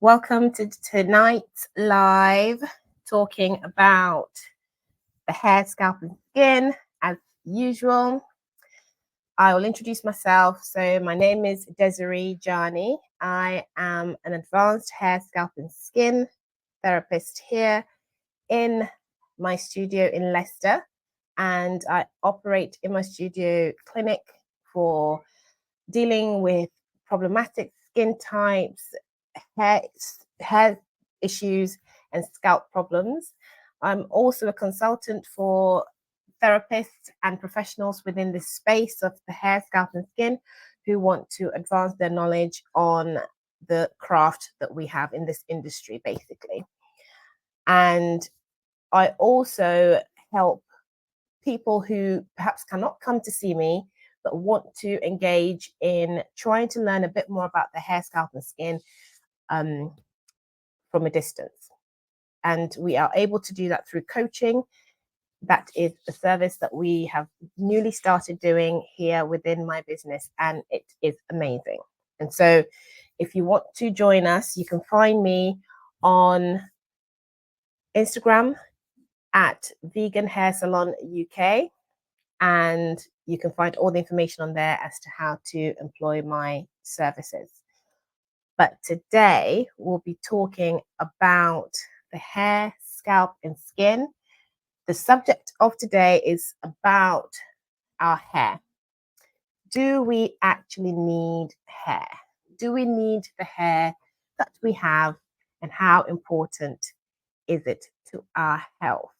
Welcome to tonight's live, talking about the hair, scalp, and skin. As usual, I will introduce myself. So my name is Desiree Djanie. I am an advanced hair, scalp, and skin therapist here in my studio in Leicester. And I operate in my studio clinic for dealing with problematic skin types, hair issues, and scalp problems. I'm also a consultant for therapists and professionals within the space of the hair, scalp, and skin who want to advance their knowledge on the craft that we have in this industry, basically. And I also help people who perhaps cannot come to see me but want to engage in trying to learn a bit more about the hair, scalp, and skin from a distance. And we are able to do that through coaching. That is a service that we have newly started doing here within my business, and it is amazing. And so if you want to join us, you can find me on Instagram at Vegan Hair Salon UK, and you can find all the information on there as to how to employ my services. But today we'll be talking about the hair, scalp, and skin. The subject of today is about our hair. Do we actually need hair? Do we need the hair that we have, and how important is it to our health?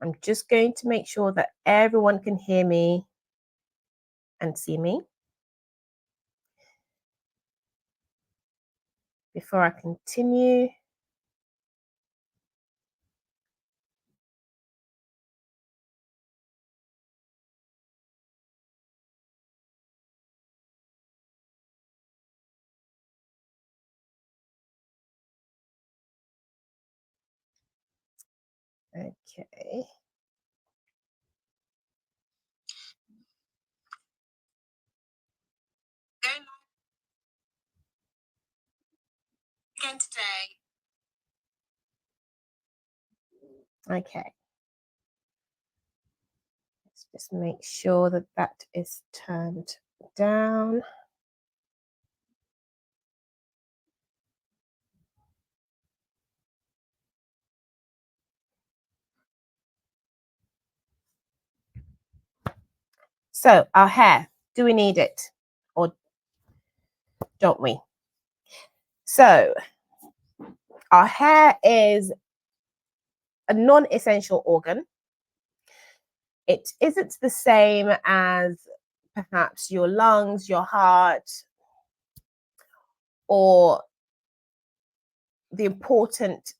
I'm just going to make sure that everyone can hear me and see me before I continue. Okay. Again today. Okay. Let's just make sure that that is turned down. So our hair, do we need it or don't we? So our hair is a non-essential organ. It isn't the same as perhaps your lungs, your heart, or the important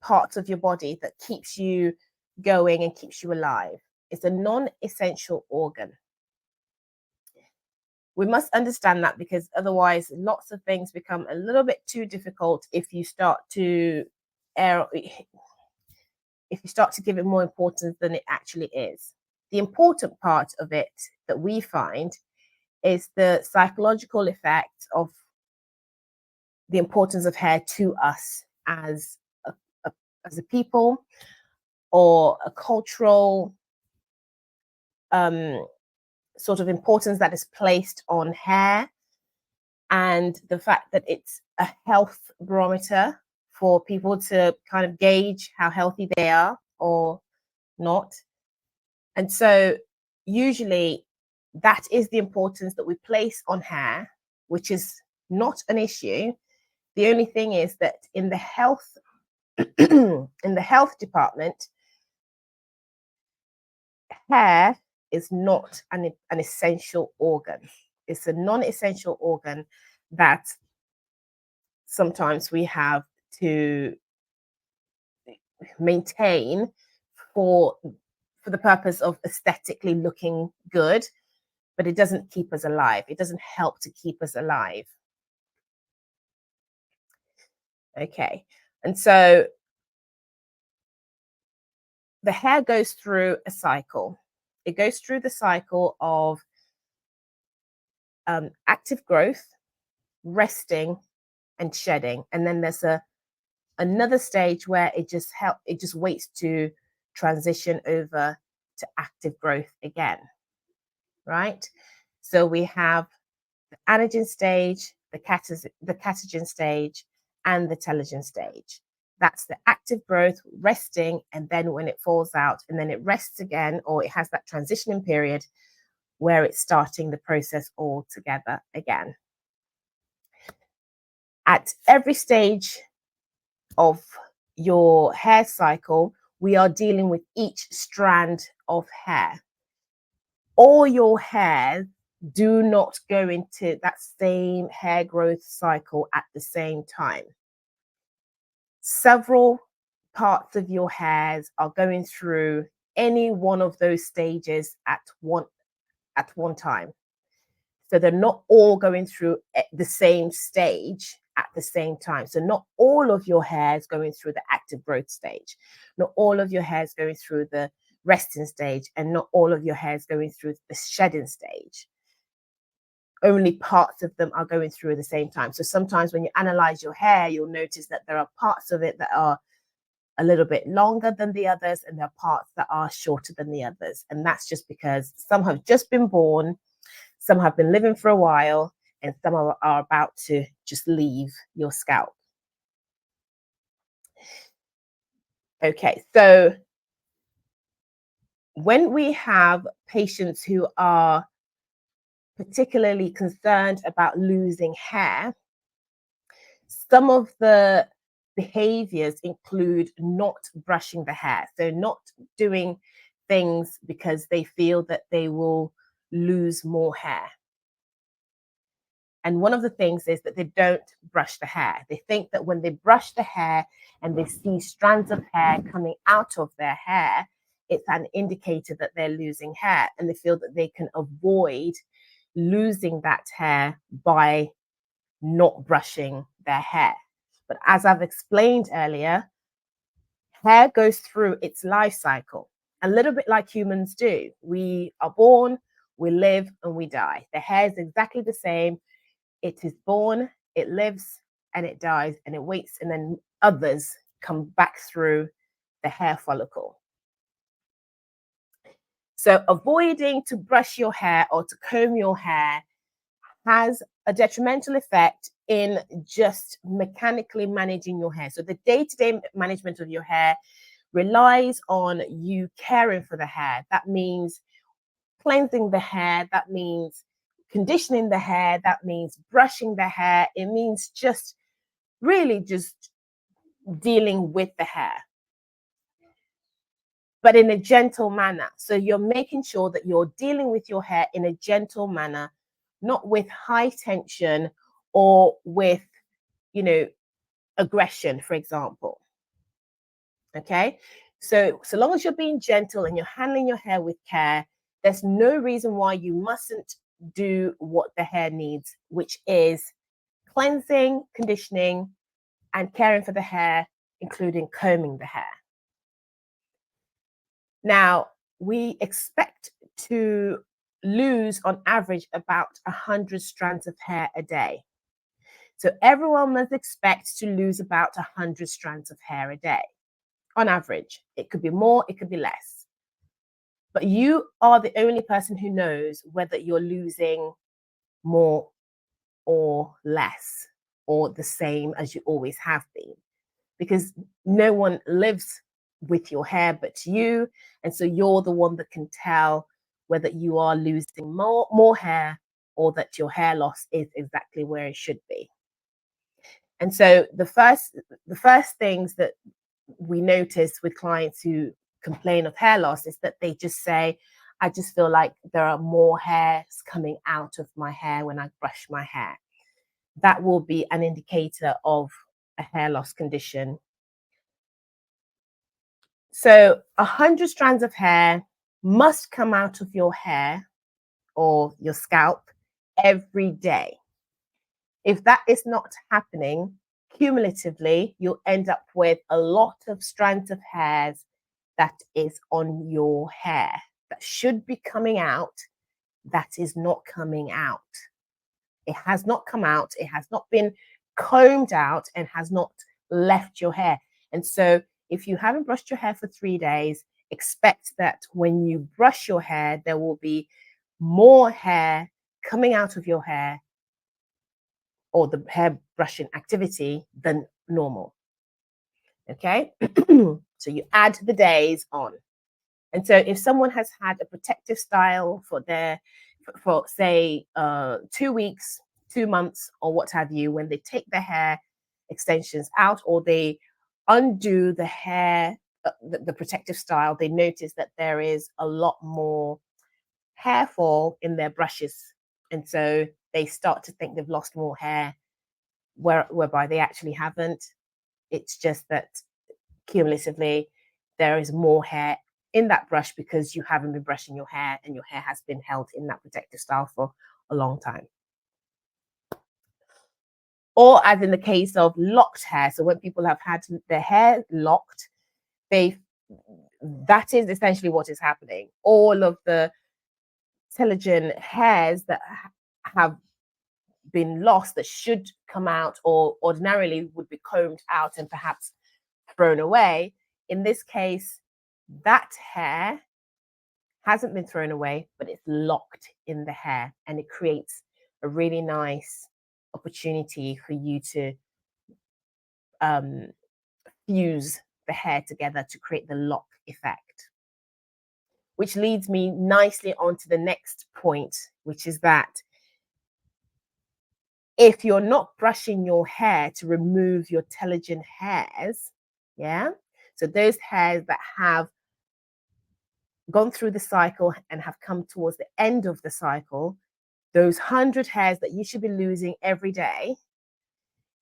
parts of your body that keeps you going and keeps you alive. It's a non-essential organ. We must understand that, because otherwise lots of things become a little bit too difficult if you start to give it more importance than it actually is. The important part of it that we find is the psychological effect of the importance of hair to us as a people, or a cultural sort of importance that is placed on hair, and the fact that it's a health barometer for people to kind of gauge how healthy they are or not. And so usually that is the importance that we place on hair, which is not an issue. The only thing is that in the health department, hair is not an essential organ. It's a non-essential organ that sometimes we have to maintain for the purpose of aesthetically looking good, but it doesn't keep us alive. It doesn't help to keep us alive. Okay, and so the hair goes through a cycle. It goes through the cycle of active growth, resting, and shedding. And then there's another stage where it just waits to transition over to active growth again, right? So we have the anagen stage, the catagen stage, and the telogen stage. That's the active growth, resting, and then when it falls out, and then it rests again, or it has that transitioning period where it's starting the process all together again. At every stage of your hair cycle, we are dealing with each strand of hair. All your hairs do not go into that same hair growth cycle at the same time. Several parts of your hairs are going through any one of those stages at one time. So they're not all going through the same stage at the same time. So not all of your hair is going through the active growth stage. Not all of your hair is going through the resting stage, and not all of your hair is going through the shedding stage. Only parts of them are going through at the same time. So sometimes when you analyze your hair, you'll notice that there are parts of it that are a little bit longer than the others, and there are parts that are shorter than the others. And that's just because some have just been born, some have been living for a while, and some are about to just leave your scalp. Okay, so when we have patients who are particularly concerned about losing hair, some of the behaviors include not brushing the hair. So not doing things because they feel that they will lose more hair. And one of the things is that they don't brush the hair. They think that when they brush the hair and they see strands of hair coming out of their hair, it's an indicator that they're losing hair, and they feel that they can avoid losing that hair by not brushing their hair. But as I've explained earlier, hair goes through its life cycle, a little bit like humans do. We are born, we live, and we die. The hair is exactly the same. It is born, it lives, and it dies, and it waits, and then others come back through the hair follicle. So avoiding to brush your hair or to comb your hair has a detrimental effect in just mechanically managing your hair. So the day-to-day management of your hair relies on you caring for the hair. That means cleansing the hair, that means conditioning the hair, that means brushing the hair. It means just really just dealing with the hair, but in a gentle manner. So you're making sure that you're dealing with your hair in a gentle manner, not with high tension or with, aggression, for example. Okay. So long as you're being gentle and you're handling your hair with care, there's no reason why you mustn't do what the hair needs, which is cleansing, conditioning, and caring for the hair, including combing the hair. Now, we expect to lose on average about 100 strands of hair a day. So everyone must expect to lose about 100 strands of hair a day on average. It could be more, it could be less. But you are the only person who knows whether you're losing more or less or the same as you always have been, because no one lives with your hair but you. And so you're the one that can tell whether you are losing more hair or that your hair loss is exactly where it should be. And so the first things that we notice with clients who complain of hair loss is that they just say, I just feel like there are more hairs coming out of my hair when I brush my hair. That will be an indicator of a hair loss condition. So 100 strands of hair must come out of your hair or your scalp every day. If that is not happening, cumulatively, you'll end up with a lot of strands of hairs that is on your hair that should be coming out, that is not coming out. It has not come out, it has not been combed out, and has not left your hair. And so if you haven't brushed your hair for 3 days, expect that when you brush your hair, there will be more hair coming out of your hair or the hair brushing activity than normal. Okay, so you add the days on. And so if someone has had a protective style for for say 2 weeks, 2 months, or what have you, when they take their hair extensions out or they undo the hair, the protective style, they notice that there is a lot more hair fall in their brushes. And so they start to think they've lost more hair, whereby they actually haven't. It's just that cumulatively there is more hair in that brush because you haven't been brushing your hair and your hair has been held in that protective style for a long time. Or as in the case of locked hair. So when people have had their hair locked, that is essentially what is happening. All of the telogen hairs that have been lost that should come out or ordinarily would be combed out and perhaps thrown away. In this case, that hair hasn't been thrown away, but it's locked in the hair, and it creates a really nice opportunity for you to fuse the hair together to create the lock effect. Which leads me nicely on to the next point, which is that if you're not brushing your hair to remove your telogen hairs, yeah, so those hairs that have gone through the cycle and have come towards the end of the cycle, those 100 hairs that you should be losing every day,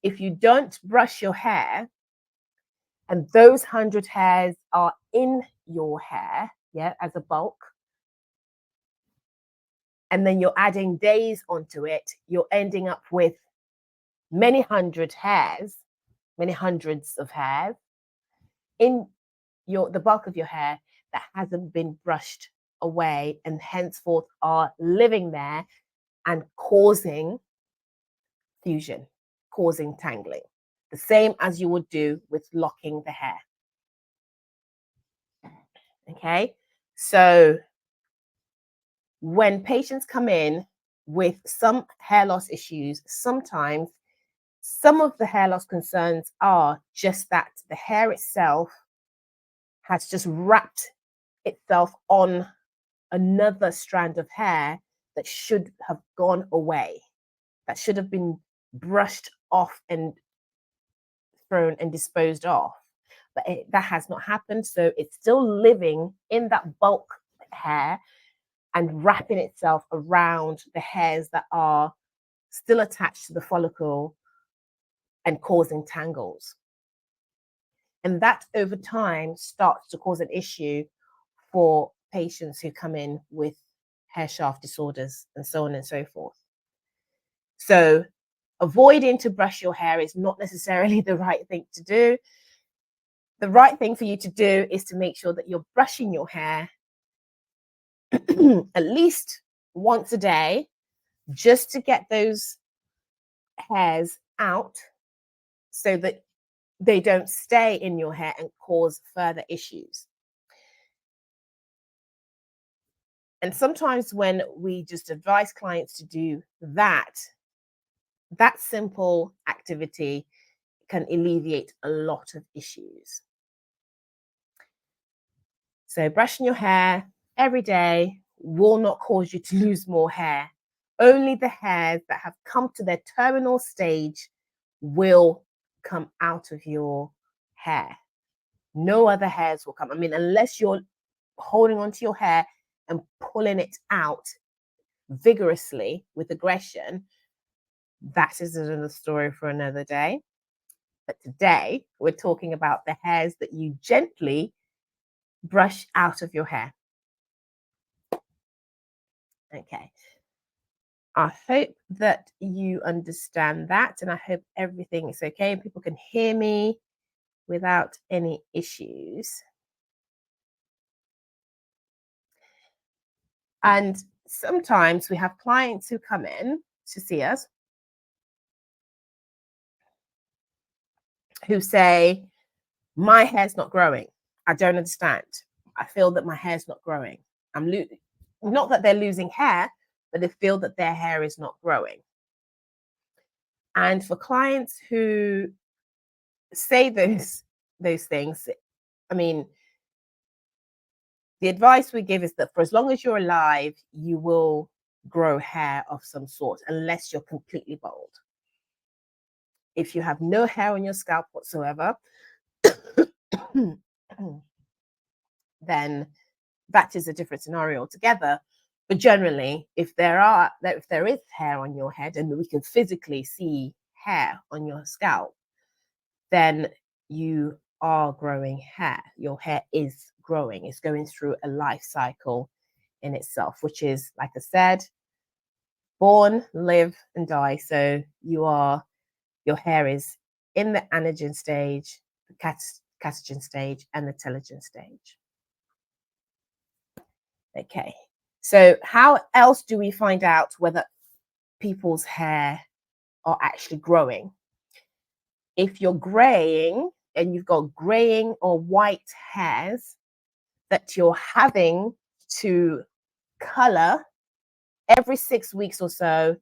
if you don't brush your hair and those 100 hairs are in your hair, yeah, as a bulk, and then you're adding days onto it, you're ending up with many hundred hairs, many hundreds of hairs in the bulk of your hair that hasn't been brushed away and henceforth are living there and causing fusion, causing tangling, the same as you would do with locking the hair. Okay, so when patients come in with some hair loss issues, sometimes some of the hair loss concerns are just that the hair itself has just wrapped itself on another strand of hair that should have gone away, that should have been brushed off and thrown and disposed of. But that has not happened. So it's still living in that bulk hair and wrapping itself around the hairs that are still attached to the follicle and causing tangles. And that over time starts to cause an issue for patients who come in with hair shaft disorders and so on and so forth. So avoiding to brush your hair is not necessarily the right thing to do. The right thing for you to do is to make sure that you're brushing your hair at least once a day, just to get those hairs out so that they don't stay in your hair and cause further issues. And sometimes when we just advise clients to do that simple activity can alleviate a lot of issues. So brushing your hair every day will not cause you to lose more hair. Only the hairs that have come to their terminal stage will come out of your hair. No other hairs will come. I mean, unless you're holding onto your hair and pulling it out vigorously with aggression, that is another story for another day. But today, we're talking about the hairs that you gently brush out of your hair. Okay. I hope that you understand that, and I hope everything is okay and people can hear me without any issues. And sometimes we have clients who come in to see us who say, my hair's not growing. I don't understand. I feel that my hair's not growing. Not that they're losing hair, but they feel that their hair is not growing. And for clients who say those things, I mean, the advice we give is that for as long as you're alive, you will grow hair of some sort, unless you're completely bald. If you have no hair on your scalp whatsoever, then that is a different scenario altogether. But generally, if there is hair on your head and we can physically see hair on your scalp, then you are growing hair. Your hair is growing. It's going through a life cycle in itself, which is, like I said, born, live, and die. So your hair is in the anagen stage, the catagen stage, and the telogen stage. Okay, so how else do we find out whether people's hair are actually growing? If you're graying and you've got graying or white hairs that you're having to color every 6 weeks or so,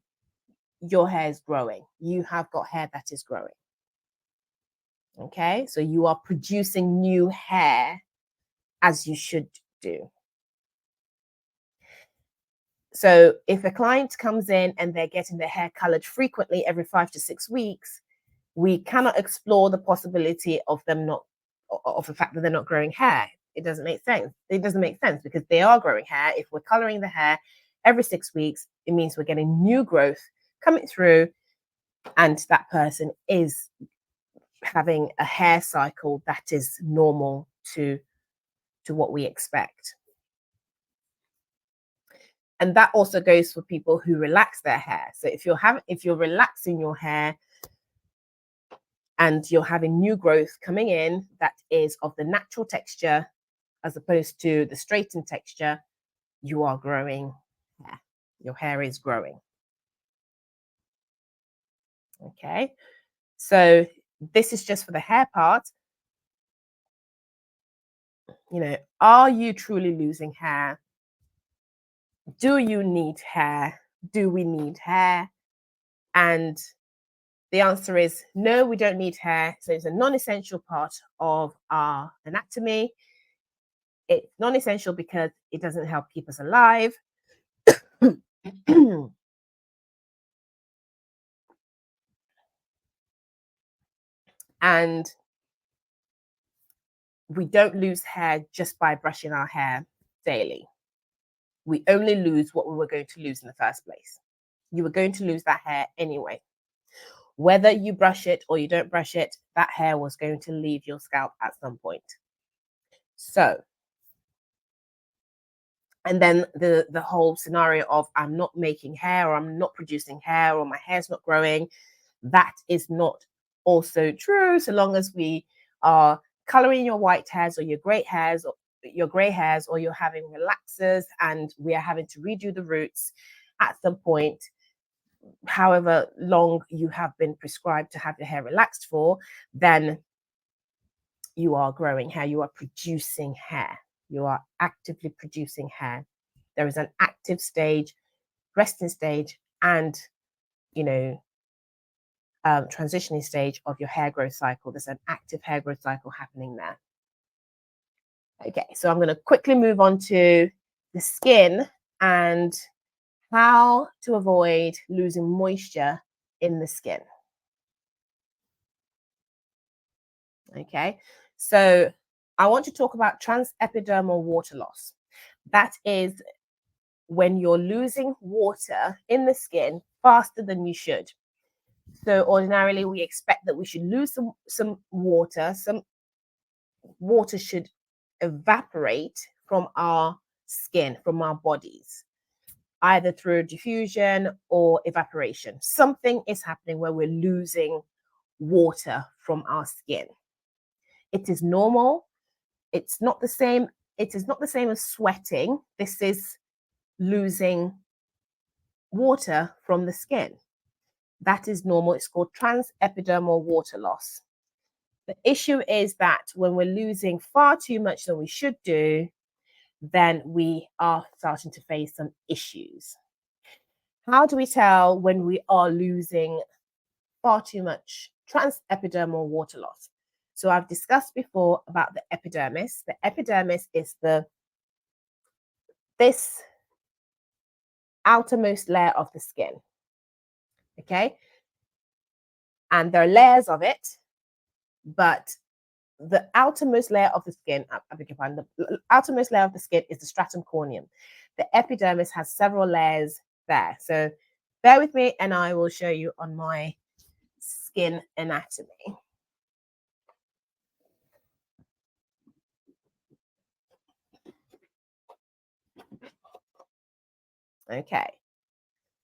your hair is growing. You have got hair that is growing. Okay, so you are producing new hair as you should do. So if a client comes in and they're getting their hair colored frequently every 5 to 6 weeks, we cannot explore the possibility of the fact that they're not growing hair. It doesn't make sense. It doesn't make sense because they are growing hair. If we're coloring the hair every 6 weeks, it means we're getting new growth coming through, and that person is having a hair cycle that is normal to what we expect. And that also goes for people who relax their hair. So if you're relaxing your hair and you're having new growth coming in that is of the natural texture as opposed to the straightened texture, you are growing hair. Your hair is growing. Okay, so this is just for the hair part. You know, are you truly losing hair? Do you need hair? Do we need hair? And the answer is no, we don't need hair. So it's a non-essential part of our anatomy. It's non-essential because it doesn't help keep us alive. And we don't lose hair just by brushing our hair daily. We only lose what we were going to lose in the first place. You were going to lose that hair anyway. Whether you brush it or you don't brush it, that hair was going to leave your scalp at some point. So, and then the whole scenario of I'm not making hair or I'm not producing hair or my hair's not growing, that is not also true so long as we are coloring your white hairs or your gray hairs or you're having relaxers and we are having to redo the roots at some point, however long you have been prescribed to have your hair relaxed for, then you are growing hair, you are producing hair, you are actively producing hair. There is an active stage, resting stage, and transitioning stage of your hair growth cycle. There's an active hair growth cycle happening there. Okay, so I'm going to quickly move on to the skin and how to avoid losing moisture in the skin. Okay, so I want to talk about transepidermal water loss. That is when you're losing water in the skin faster than you should. So ordinarily we expect that we should lose some water. Some water should evaporate from our skin, from our bodies, either through diffusion or evaporation. Something is happening where we're losing water from our skin. It is normal. It's not the same. It is not the same as sweating. This is losing water from the skin. That is normal. It's called transepidermal water loss. The issue is that when we're losing far too much than we should do, then we are starting to face some issues. How do we tell when we are losing far too much transepidermal water loss? So I've discussed before about the epidermis. The epidermis is this outermost layer of the skin. Okay. And there are layers of it, but the outermost layer of the skin, I beg your pardon, the outermost layer of the skin is the stratum corneum. The epidermis has several layers there. So bear with me and I will show you on my skin anatomy. Okay.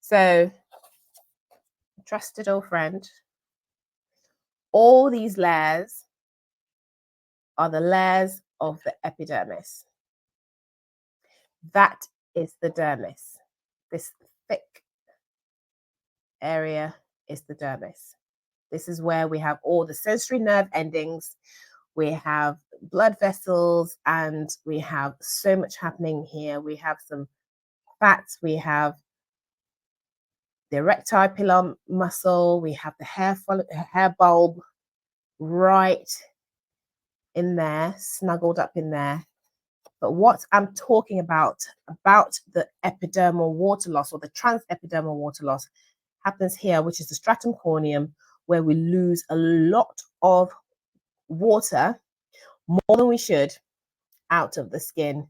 So, trusted old friend, all these layers are the layers of the epidermis. That is the dermis. This thick area is the dermis. This is where we have all the sensory nerve endings. We have blood vessels and we have so much happening here. We have some fats. We have the erectile pillar muscle. We have the hair bulb right in there, snuggled up in there. But what I'm talking about the epidermal water loss or the transepidermal water loss happens here, which is the stratum corneum, where we lose a lot of water, more than we should, out of the skin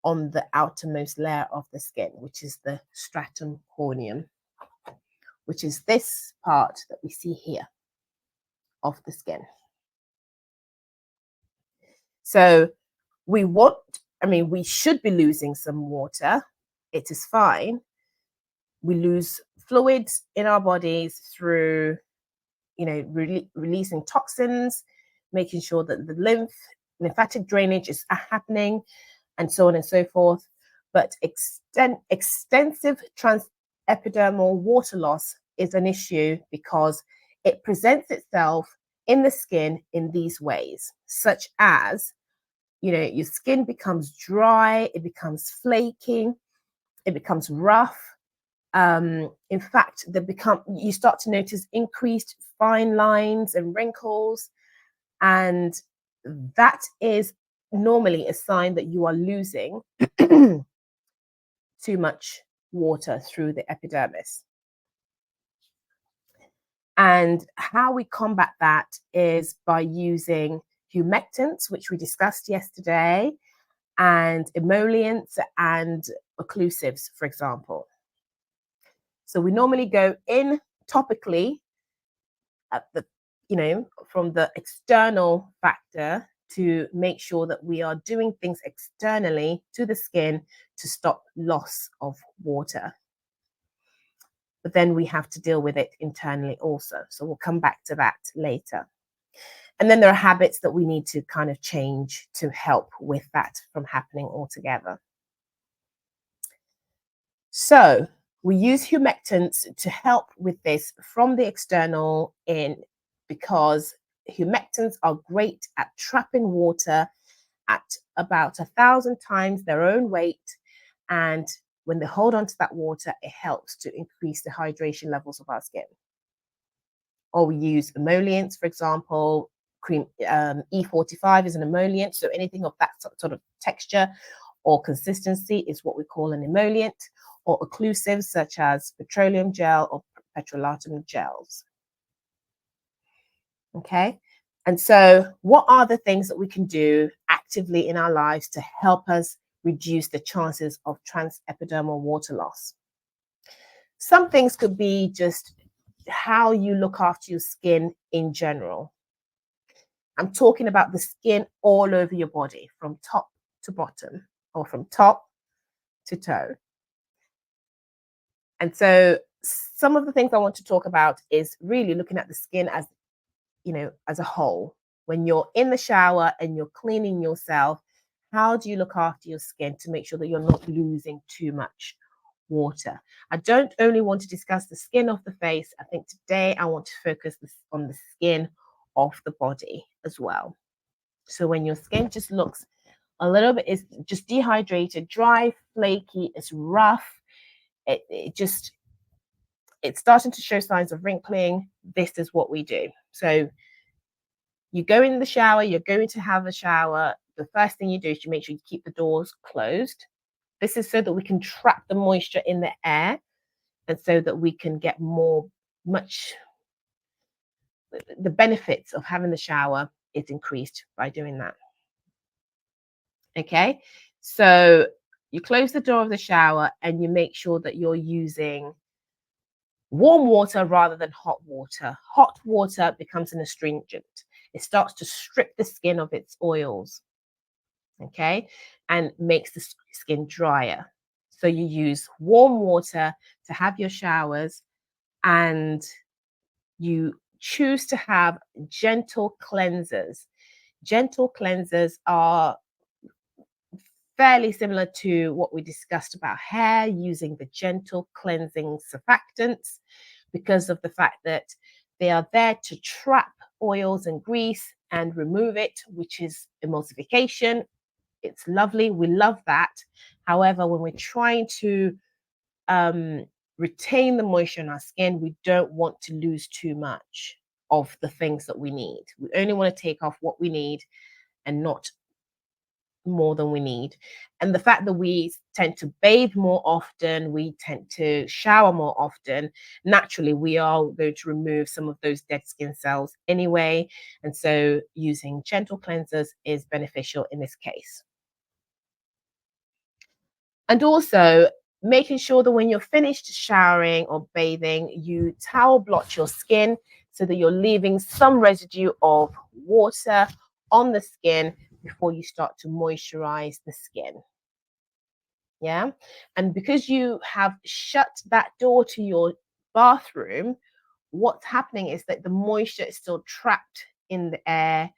on the outermost layer of the skin, which is the stratum corneum, which is this part that we see here of the skin. So we should be losing some water. It is fine. We lose fluids in our bodies through, releasing toxins, making sure that the lymphatic drainage is happening, and so on and so forth. But extensive transepidermal water loss is an issue because it presents itself in the skin in these ways, such as, your skin becomes dry, it becomes flaky, it becomes rough. In fact, you start to notice increased fine lines and wrinkles, and that is normally a sign that you are losing too much water through the epidermis. And how we combat that is by using humectants, which we discussed yesterday, and emollients and occlusives, for example. So we normally go in topically at from the external factor to make sure that we are doing things externally to the skin to stop loss of water. But then we have to deal with it internally also. So we'll come back to that later. And then there are habits that we need to kind of change to help with that from happening altogether. So we use humectants to help with this from the external in, because humectants are great at trapping water at about 1,000 times their own weight. And when they hold on to that water, it helps to increase the hydration levels of our skin. Or we use emollients, for example, cream E45 is an emollient. So anything of that sort of texture or consistency is what we call an emollient, or occlusives such as petroleum gel or petrolatum gels. Okay. And so what are the things that we can do actively in our lives to help us reduce the chances of transepidermal water loss? Some things could be just how you look after your skin in general. I'm talking about the skin all over your body, from top to bottom, or from top to toe. And so some of the things I want to talk about is really looking at the skin as, as a whole. When you're in the shower and you're cleaning yourself, how do you look after your skin to make sure that you're not losing too much water? I don't only want to discuss the skin of the face. I think today I want to focus on the skin of the body as well. So when your skin just looks a little bit, it's just dehydrated, dry, flaky, it's rough, it's starting to show signs of wrinkling, this is what we do. So you go in the shower, you're going to have a shower. The first thing you do is you make sure you keep the doors closed. This is so that we can trap the moisture in the air, and so that we can get the benefits of having the shower is increased by doing that. Okay, so you close the door of the shower and you make sure that you're using warm water rather than hot water. Hot water becomes an astringent. It starts to strip the skin of its oils, okay, and makes the skin drier. So you use warm water to have your showers, and you choose to have gentle cleansers. Gentle cleansers are fairly similar to what we discussed about hair, using the gentle cleansing surfactants, because of the fact that they are there to trap oils and grease and remove it, which is emulsification. It's lovely. We love that. However, when we're trying to retain the moisture in our skin, we don't want to lose too much of the things that we need. We only want to take off what we need and not more than we need. And the fact that we tend to bathe more often, we tend to shower more often, naturally we are going to remove some of those dead skin cells anyway. And so using gentle cleansers is beneficial in this case. And also making sure that when you're finished showering or bathing, you towel blot your skin so that you're leaving some residue of water on the skin before you start to moisturize the skin. Yeah. And because you have shut that door to your bathroom, what's happening is that the moisture is still trapped in the air,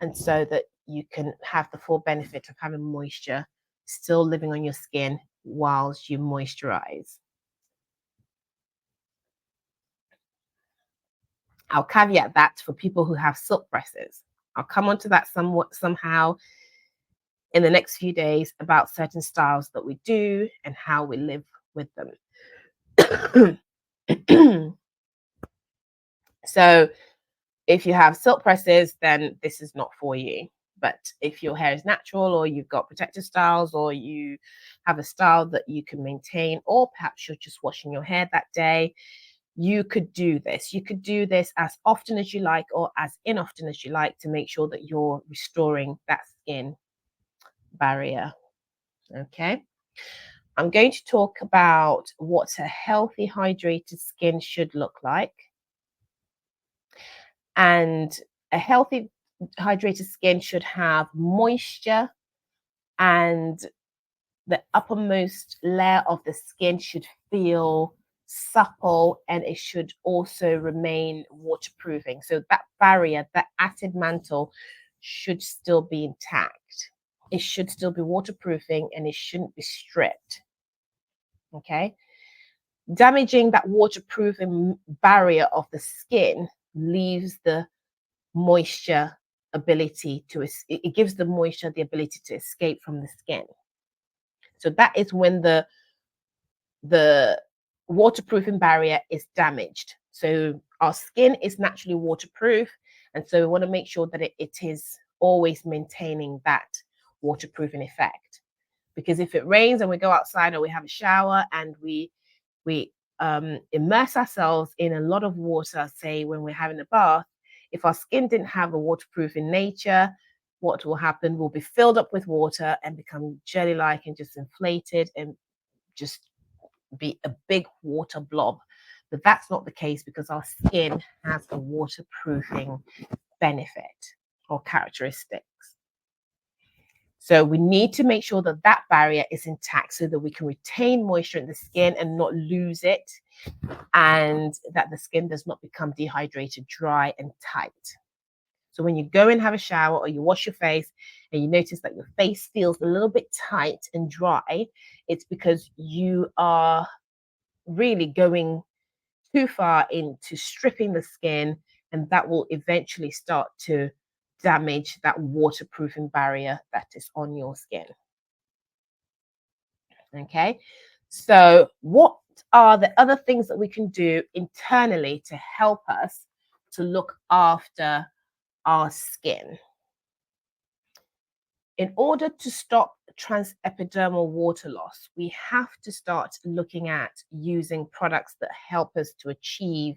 and so that you can have the full benefit of having moisture still living on your skin whilst you moisturize. I'll caveat that for people who have silk presses. I'll come onto that somehow in the next few days about certain styles that we do and how we live with them. So if you have silk presses, then this is not for you. But if your hair is natural, or you've got protective styles, or you have a style that you can maintain, or perhaps you're just washing your hair that day, you could do this. You could do this as often as you like, or as inoften as you like, to make sure that you're restoring that skin barrier. Okay. I'm going to talk about what a healthy, hydrated skin should look like. And a healthy, hydrated skin should have moisture, and the uppermost layer of the skin should feel supple, and it should also remain waterproofing. So that barrier, that acid mantle, should still be intact. It should still be waterproofing, and it shouldn't be stripped. Okay. Damaging that waterproofing barrier of the skin leaves the moisture ability to, it gives the moisture the ability to escape from the skin. So that is when the waterproofing barrier is damaged. So our skin is naturally waterproof, and so we want to make sure that it is always maintaining that waterproofing effect. Because if it rains and we go outside, or we have a shower and we immerse ourselves in a lot of water, say when we're having a bath, if our skin didn't have a waterproofing nature, what will happen will be filled up with water and become jelly-like and just inflated and just be a big water blob. But that's not the case, because our skin has a waterproofing benefit or characteristics. So we need to make sure that that barrier is intact so that we can retain moisture in the skin and not lose it, and that the skin does not become dehydrated, dry, and tight. So when you go and have a shower, or you wash your face and you notice that your face feels a little bit tight and dry, it's because you are really going too far into stripping the skin and that will eventually start to damage that waterproofing barrier that is on your skin. Okay, so what are the other things that we can do internally to help us to look after our skin? In order to stop transepidermal water loss, we have to start looking at using products that help us to achieve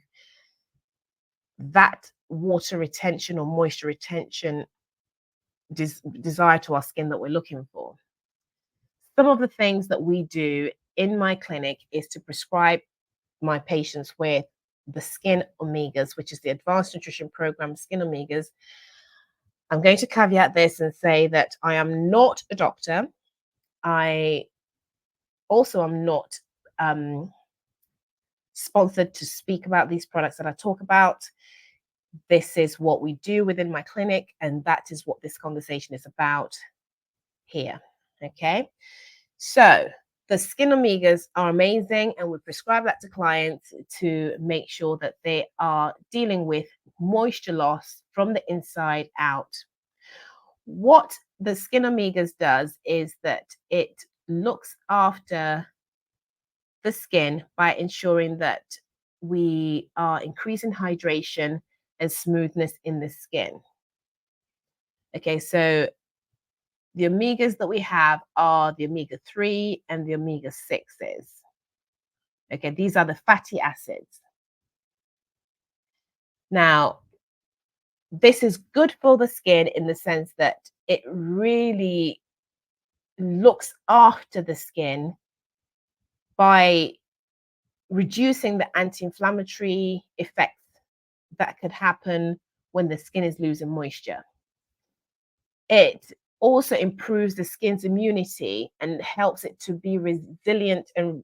that water retention or moisture retention desire to our skin that we're looking for. Some of the things that we do in my clinic is to prescribe my patients with the Skin Omegas, which is the Advanced Nutrition Program Skin Omegas. I'm going to caveat this and say that I am not a doctor. I also am not sponsored to speak about these products that I talk about. This is what we do within my clinic, and that is what this conversation is about here. Okay, so the Skin Omegas are amazing, and we prescribe that to clients to make sure that they are dealing with moisture loss from the inside out. What the Skin Omegas does is that it looks after the skin by ensuring that we are increasing hydration and smoothness in the skin. Okay, so the omegas that we have are the omega-3 and the omega-6s. Okay, these are the fatty acids. Now, this is good for the skin in the sense that it really looks after the skin by reducing the anti-inflammatory effects that could happen when the skin is losing moisture. It also improves the skin's immunity and helps it to be resilient and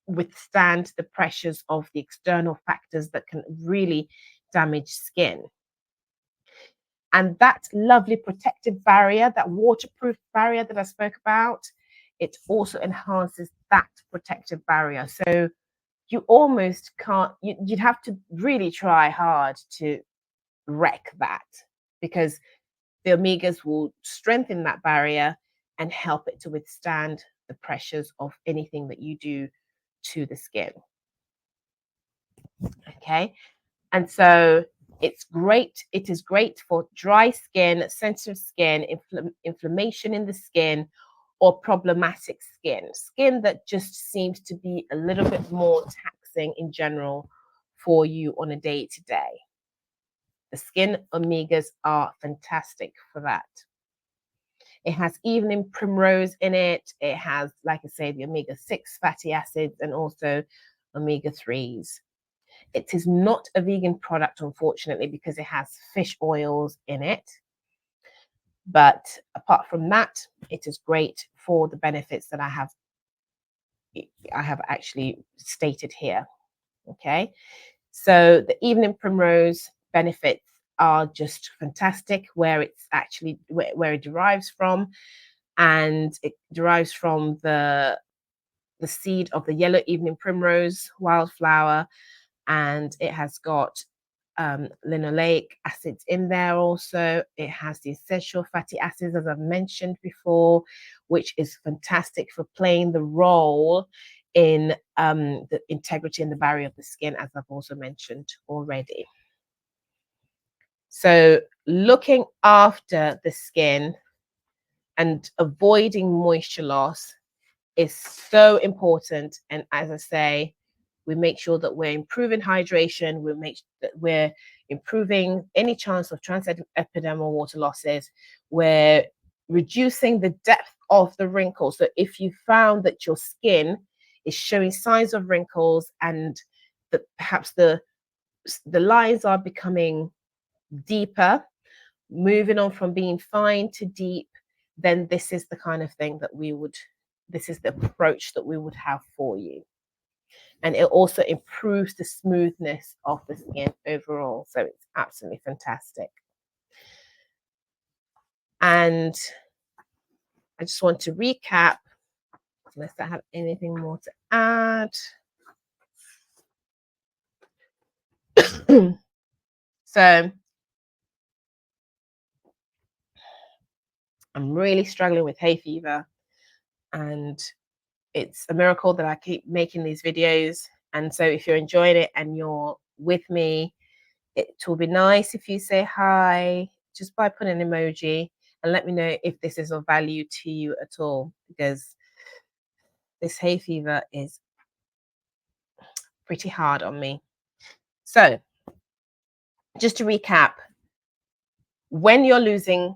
withstand the pressures of the external factors that can really damage skin. And that lovely protective barrier, that waterproof barrier that I spoke about, it also enhances that protective barrier. So you almost can't, you'd have to really try hard to wreck that, because the omegas will strengthen that barrier and help it to withstand the pressures of anything that you do to the skin. Okay, and so it's great. It is great for dry skin, sensitive skin, inflammation in the skin, or problematic skin that just seems to be a little bit more taxing in general for you on a day-to-day. The Skin Omegas are fantastic for that. It has evening primrose in it. It has, like I say, the omega-6 fatty acids and also omega-3s. It is not a vegan product, unfortunately, because it has fish oils in it. But apart from that, it is great for the benefits that I have actually stated here. Okay, so the evening primrose benefits are just fantastic, where it's actually where it derives from, and it derives from the seed of the yellow evening primrose wildflower, and it has got linoleic acids in there also. It has the essential fatty acids, as I've mentioned before, which is fantastic for playing the role in the integrity and the barrier of the skin, as I've also mentioned already. So looking after the skin and avoiding moisture loss is so important. And as I say, we make sure that we're improving hydration, we make sure that we're improving any chance of transepidermal water losses, we're reducing the depth of the wrinkles. So if you found that your skin is showing signs of wrinkles and that perhaps the lines are becoming deeper, moving on from being fine to deep, then this is the kind of thing that this is the approach that we would have for you. And it also improves the smoothness of the skin overall. So it's absolutely fantastic. And I just want to recap, unless I have anything more to add. So I'm really struggling with hay fever, and it's a miracle that I keep making these videos. And so if you're enjoying it and you're with me, it will be nice if you say hi just by putting an emoji and let me know if this is of value to you at all, because this hay fever is pretty hard on me. So just to recap, when you're losing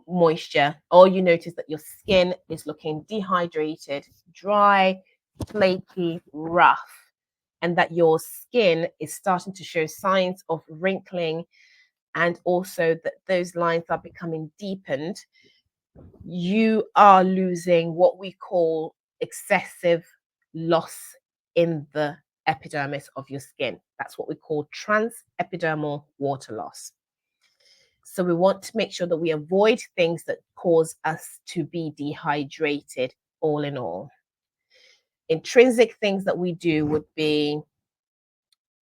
moisture or you notice that your skin is looking dehydrated, dry, flaky, rough, and that your skin is starting to show signs of wrinkling, and also that those lines are becoming deepened, you are losing what we call excessive loss in the epidermis of your skin. That's what we call transepidermal water loss. So we want to make sure that we avoid things that cause us to be dehydrated, all in all. Intrinsic things that we do would be,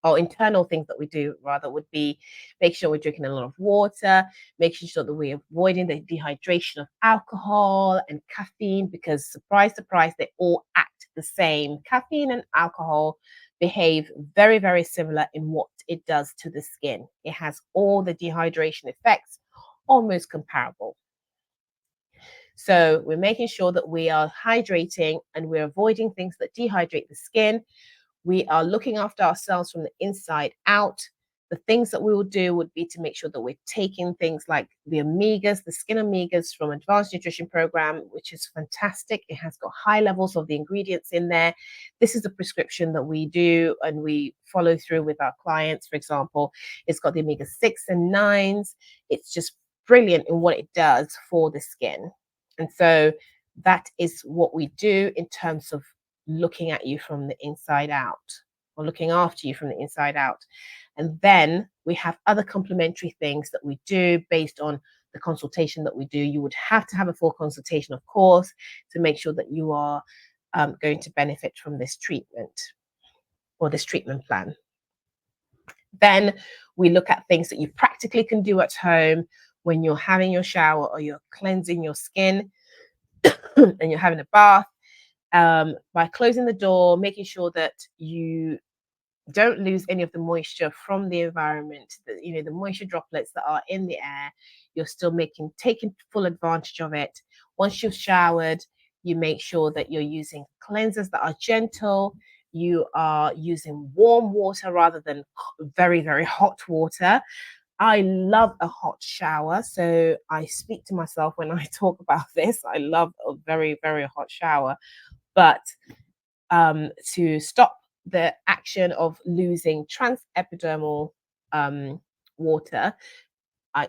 or internal things that we do rather, would be make sure we're drinking a lot of water, making sure that we're avoiding the dehydration of alcohol and caffeine, because surprise, surprise, they all act the same. Caffeine and alcohol behave very, very similar in what it does to the skin. It has all the dehydration effects, almost comparable. So we're making sure that we are hydrating and we're avoiding things that dehydrate the skin. We are looking after ourselves from the inside out. The things that we will do would be to make sure that we're taking things like the omegas, the skin omegas from Advanced Nutrition Program, which is fantastic. It has got high levels of the ingredients in there. This is a prescription that we do and we follow through with our clients. For example, it's got the omega 6 and 9s. It's just brilliant in what it does for the skin. And so that is what we do in terms of looking at you from the inside out, or looking after you from the inside out. And then we have other complementary things that we do based on the consultation that we do. You would have to have a full consultation, of course, to make sure that you are going to benefit from this treatment or this treatment plan. Then we look at things that you practically can do at home when you're having your shower or you're cleansing your skin and you're having a bath. By closing the door, making sure that you don't lose any of the moisture from the environment, the moisture droplets that are in the air, you're still taking full advantage of it. Once you've showered, you make sure that you're using cleansers that are gentle. You are using warm water rather than very, very hot water. I love a hot shower, so I speak to myself when I talk about this. I love a very, very hot shower. But to stop the action of losing transepidermal water,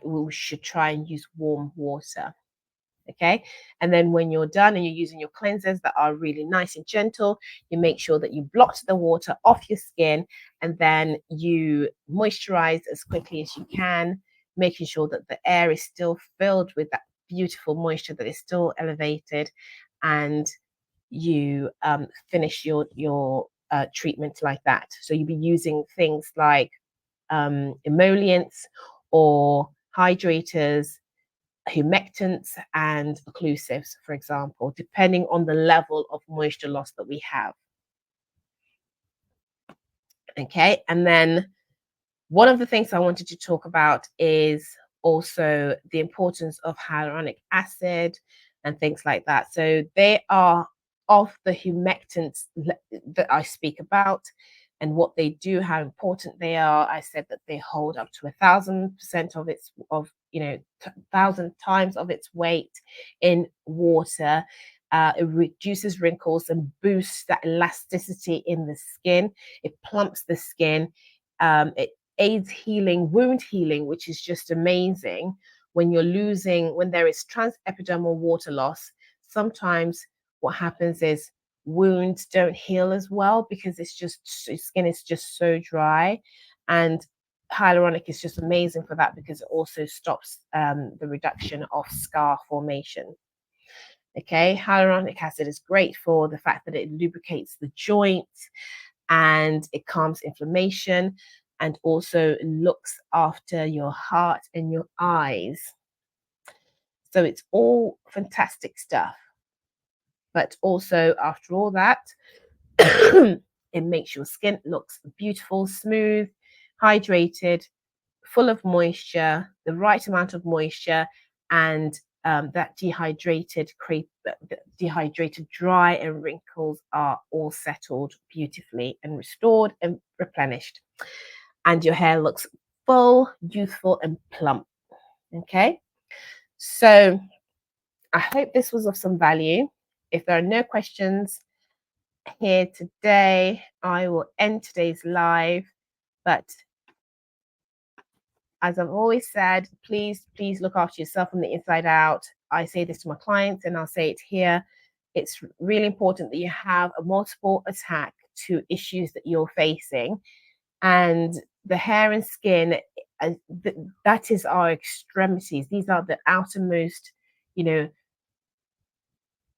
we should try and use warm water. Okay, and then when you're done and you're using your cleansers that are really nice and gentle, you make sure that you blot the water off your skin, and then you moisturize as quickly as you can, making sure that the air is still filled with that beautiful moisture that is still elevated, and you finish your treatment like that. So you'll be using things like emollients or hydrators, humectants, and occlusives, for example, depending on the level of moisture loss that we have. Okay, and then one of the things I wanted to talk about is also the importance of hyaluronic acid and things like that. So they are of the humectants that I speak about and what they do, how important they are. I said that they hold up to 1,000% of its 1,000 times of its weight in water. It reduces wrinkles and boosts that elasticity in the skin. It plumps the skin. It aids healing, wound healing, which is just amazing. When there is transepidermal water loss, sometimes what happens is wounds don't heal as well because skin is just so dry. And hyaluronic is just amazing for that because it also stops the reduction of scar formation. Okay, hyaluronic acid is great for the fact that it lubricates the joints and it calms inflammation. and also looks after your heart and your eyes. So it's all fantastic stuff. But also, after all that, it makes your skin looks beautiful, smooth, hydrated, full of moisture, the right amount of moisture, and that dehydrated dry and wrinkles are all settled beautifully and restored and replenished. And your hair looks full, youthful, and plump. Okay, so I hope this was of some value. If there are no questions here today, I will end today's live. But as I've always said, please look after yourself from the inside out. I say this to my clients and I'll say it here. It's really important that you have a multiple attack to issues that you're facing. And the hair and skin, that is our extremities. These are the outermost,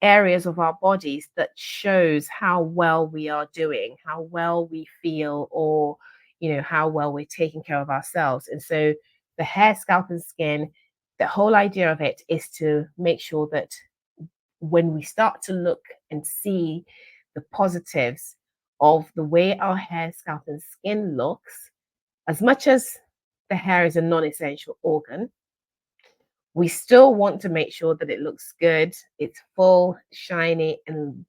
areas of our bodies that shows how well we are doing, how well we feel, or how well we're taking care of ourselves. And so the hair, scalp, and skin, the whole idea of it is to make sure that when we start to look and see the positives of the way our hair, scalp, and skin looks, as much as the hair is a non-essential organ, we still want to make sure that it looks good, it's full, shiny, and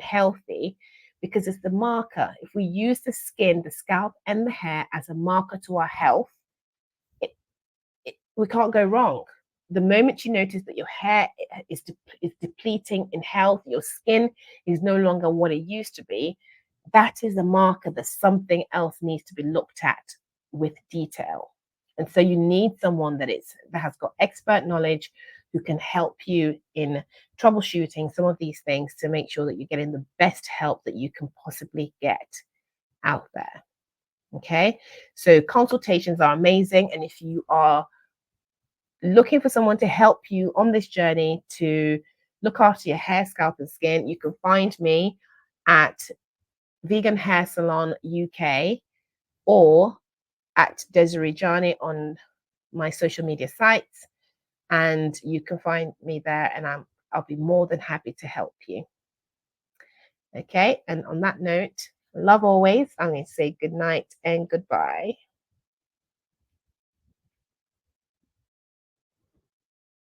healthy, because it's the marker. If we use the skin, the scalp, and the hair as a marker to our health, we can't go wrong. The moment you notice that your hair is depleting in health, your skin is no longer what it used to be, that is a marker that something else needs to be looked at with detail. And so you need someone that has got expert knowledge, who can help you in troubleshooting some of these things to make sure that you're getting the best help that you can possibly get out there. Okay, so consultations are amazing. And if you are looking for someone to help you on this journey to look after your hair, scalp, and skin, you can find me at Vegan Hair Salon UK or at Desiree Djanie on my social media sites, and you can find me there, and I'll be more than happy to help you. Okay, and on that note, love always. I'm going to say good night and goodbye.